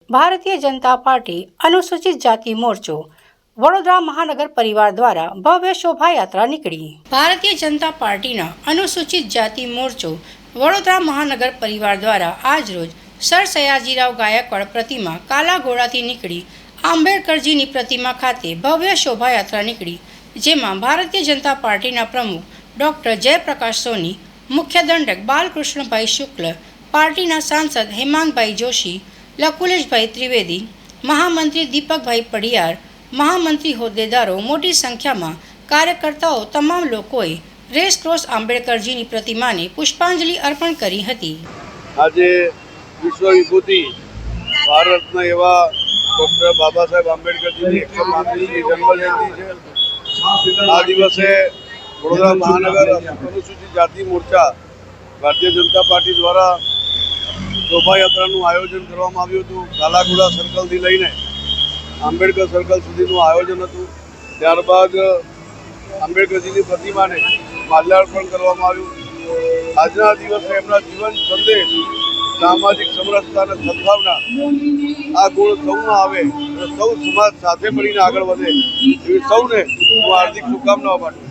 Bharatiya Janata party અનુસૂચિત જાતિ મોરચો વડોદરા મહાનગર પરિવાર દ્વારા ભવ્ય શોભાયાત્રા નીકળી। ભારતીય જનતા પાર્ટીના અનુસૂચિત જાતિ મોરચો વડોદરા મહાનગર પરિવાર દ્વારા આજરોજ સર સયાજીરાવ ગાયકવાડ પ્રતિમા કાલા ઘોડાથી નીકળી આંબેડકરજીની પ્રતિમા ખાતે ભવ્ય શોભાયાત્રા નીકળી, જેમાં ભારતીય જનતા પાર્ટીના પ્રમુખ ડૉક્ટર જયપ્રકાશ સોની, મુખ્ય દંડક બાલકૃષ્ણભાઈ શુક્લ, પાર્ટીના સાંસદ હેમાંગભાઈ જોશી, લકુલેશભાઈ ત્રિવેદી, મહામંત્રી દીપકભાઈ પડિયાર, મહામંત્રી હોદ્દેદારો, મોટી સંખ્યામાં કાર્યકર્તાઓ તમામ લોકોએ રેસક્રોસ આંબેડકરજીની પ્રતિમાને પુષ્પાંજલિ અર્પણ કરી હતી। આજે વિશ્વ વિભૂતિ ભારતના એવા ડૉક્ટર બાબા સાહેબ આંબેડકરજીની 135મી જન્મજયંતિ છે। આ દિવસે વડોદરા મહાનગર અનુસૂચિત જાતિ મોરચા ભારતીય જનતા પાર્ટી દ્વારા શોભાયાત્રાનું આયોજન કરવામાં આવ્યું હતું। કાલાઘોડા સર્કલથી લઈને આંબેડકર સર્કલ સુધીનું આયોજન હતું। ત્યારબાદ આંબેડકરજીની પ્રતિમાને માલ્યાર્પણ કરવામાં આવ્યું। આજના દિવસે એમના જીવન સંદેશ, સામાજિક સમરસતા અને સદભાવના આ ગુણ સૌમાં આવે અને સૌ સમાજ સાથે મળીને આગળ વધે એવી સૌને હું હાર્દિક શુભકામનાઓ પાઠવું છું।